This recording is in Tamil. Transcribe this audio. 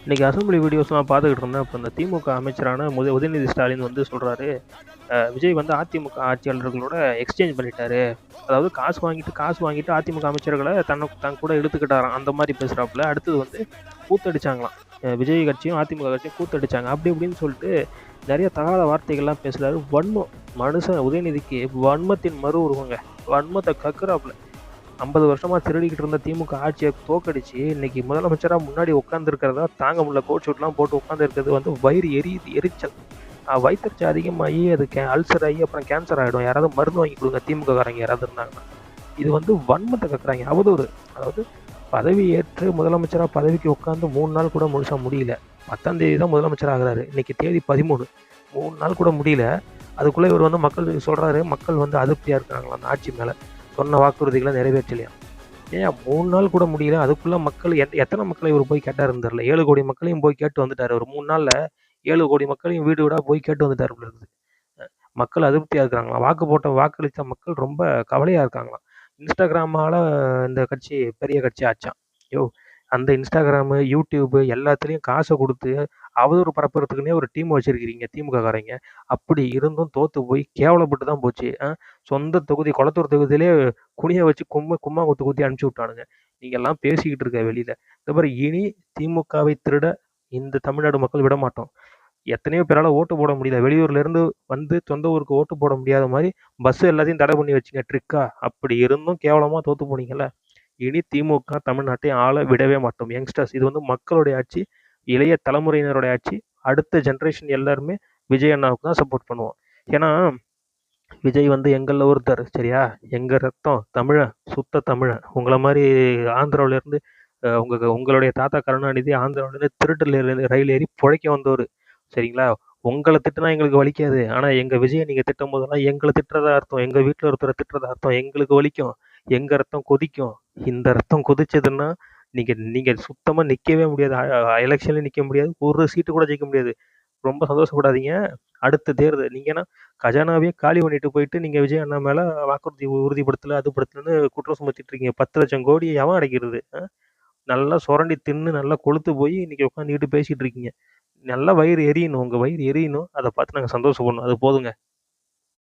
இன்னைக்கு அசெம்பிளி வீடியோஸ்லாம் பார்த்துக்கிட்டு இருந்தேன். அப்போ இந்த திமுக அமைச்சரான உதயநிதி ஸ்டாலின் வந்து சொல்றாரு, விஜய் வந்து அதிமுக ஆட்சியாளர்களோட எக்ஸ்சேஞ்ச் பண்ணிட்டாரு. அதாவது காசு வாங்கிட்டு அதிமுக அமைச்சர்கள தன் கூட இழுத்துக்கிட்டாராம். அந்த மாரி பேசுறாப்புல. அடுத்தது வந்து கூத்தடிச்சாங்களாம். விஜய் கட்சியும், அதிமுக கட்சியும் கூத்தடிச்சாங்க. அப்படி இப்படின்னு சொல்லிட்டு நெறைய தகாத வார்த்தைகள்லாம் பேசுறாரு. வன்மம் மனுஷன் உதயநிதிக்கு வன்மத்தின் மறு உருவங்க. வன்மத்த கக்குறாப்புல. 50 வருஷமா திருடிக்கிட்டு இருந்த திமுக ஆட்சியை தோக்கடிச்சு இன்னைக்கு முதலமைச்சரா முன்னாடி உட்காந்துருக்கிறதா தாங்க முடியல. கோட் ஷூட்லாம் போட்டு உட்காந்துருக்கிறது வந்து வயிறு எரியுது, எரிச்சல். வயிற்றுச்சல் அதிகமாகி அது அல்சர் ஆகி அப்புறம் கேன்சர் ஆகிடும். யாராவது மருந்து வாங்கி கொடுங்க திமுக காரங்க யாராவது இருந்தாங்கன்னா. இது வந்து வன்மத்தை கக்குறாங்க, அவதூறு. அதாவது பதவி ஏற்று முதலமைச்சராக பதவிக்கு உட்காந்து 3 நாள் கூட முழுசா முடியல. 10ஆம் தேதி தான் முதலமைச்சர் ஆகிறாரு. இன்னைக்கு தேதி 13. 3 நாள் கூட முடியல. அதுக்குள்ளே இவர் வந்து மக்கள் சொல்றாரு, மக்கள் வந்து அதிருப்தியாக இருக்காங்களா அந்த ஆட்சி மேலே. சொன்ன வாக்குறுதிகளை நிறைவேற்றலையா? ஏன் 3 நாள் கூட முடியல. அதுக்குள்ள மக்கள் எத்தனை மக்களை இவர் போய் கேட்டாருன்னு தெரியல. 7 கோடி மக்களையும் போய் கேட்டு வந்துட்டாரு. ஒரு 3 நாள்ல 7 கோடி மக்களையும் வீடு வீடா போய் கேட்டு வந்துட்டாரு போல இருக்குது. மக்கள் அதிருப்தியா இருக்கிறாங்களாம். வாக்களித்த மக்கள் ரொம்ப கவலையா இருக்காங்களாம். இன்ஸ்டாகிராமால இந்த கட்சி பெரிய கட்சி ஆச்சாம். அந்த இன்ஸ்டாகிராமு, யூடியூபு எல்லாத்துலயும் காசை குடுத்து அவதூறு பரப்புறதுக்குன்னே ஒரு டீம் வச்சிருக்கிறீங்க திமுக காரங்க. அப்படி இருந்தும் தோத்து போய் கேவலப்பட்டு தான் போச்சு. சொந்த தொகுதி கொளத்தூர் தொகுதியிலே குனிய வச்சு கும்மாங்குத்து குத்தி அனுப்பிச்சு விட்டானுங்க. நீங்கெல்லாம் பேசிக்கிட்டு இருக்க வெளியில. இந்த பாரு, இனி திமுகவை திருட இந்த தமிழ்நாடு மக்கள் விட மாட்டோம். எத்தனையோ பேரால ஓட்டு போட முடியல. வெளியூர்ல இருந்து வந்து சொந்த ஊருக்கு ஓட்டு போட முடியாத மாதிரி பஸ் எல்லாத்தையும் தடை பண்ணி வச்சுங்க ட்ரிக்கா. அப்படி இருந்தும் கேவலமா தோத்து போனீங்கல்ல. இனி திமுக தமிழ்நாட்டை ஆள விடவே மாட்டோம். யங்ஸ்டர்ஸ், இது வந்து மக்களுடைய ஆட்சி, இளைய தலைமுறையினருடைய ஆட்சி. அடுத்த ஜென்ரேஷன் எல்லாருமே விஜய் அண்ணாவுக்கு தான் சப்போர்ட் பண்ணுவோம். ஏன்னா விஜய் வந்து எங்கள்ல ஒருத்தர், சரியா? எங்க ரத்தம் தமிழன், சுத்த தமிழன். உங்களை மாதிரி ஆந்திராவில இருந்து உங்களுடைய தாத்தா கருணாநிதி ஆந்திராவில இருந்து திருட்டுல ரயில் ஏறி பிழைக்க வந்தவர், சரிங்களா? உங்களை திட்டுனா எங்களுக்கு வலிக்காது. ஆனா எங்க விஜயை நீங்க திட்டும் போதெல்லாம் எங்களை திட்டுறதா அர்த்தம், எங்க வீட்டுல ஒருத்தரை திட்டுறதா அர்த்தம். எங்களுக்கு வலிக்கும், எங்க ரத்தம் கொதிக்கும். இந்த ரத்தம் கொதிச்சதுன்னா நீங்க நீங்க சுத்தமா நிக்கவே முடியாது. எலெக்ஷன்ல நிக்க முடியாது. ஒரு சீட்டு கூட ஜெயிக்க முடியாது. ரொம்ப சந்தோஷப்படாதீங்க. அடுத்த தேர்தல் நீங்கன்னா கஜானாவே காலி பண்ணிட்டு போயிட்டு நீங்க விஜய் அண்ணா மேல வாக்குறுதி உறுதிப்படுத்தல, அது படுத்தலன்னு குற்றம் சுமத்திட்டு இருக்கீங்க. 10 லட்சம் கோடி எவன் அடைக்கிறது? நல்லா சுரண்டி தின்னு நல்லா கொழுத்து போய் இன்னைக்கு உட்காந்துக்கிட்டு பேசிட்டு இருக்கீங்க. நல்லா வயிறு எரியணும், உங்க வயிறு எரியணும். அதை பார்த்து நாங்கள் சந்தோஷப்படணும். அது போதுங்க.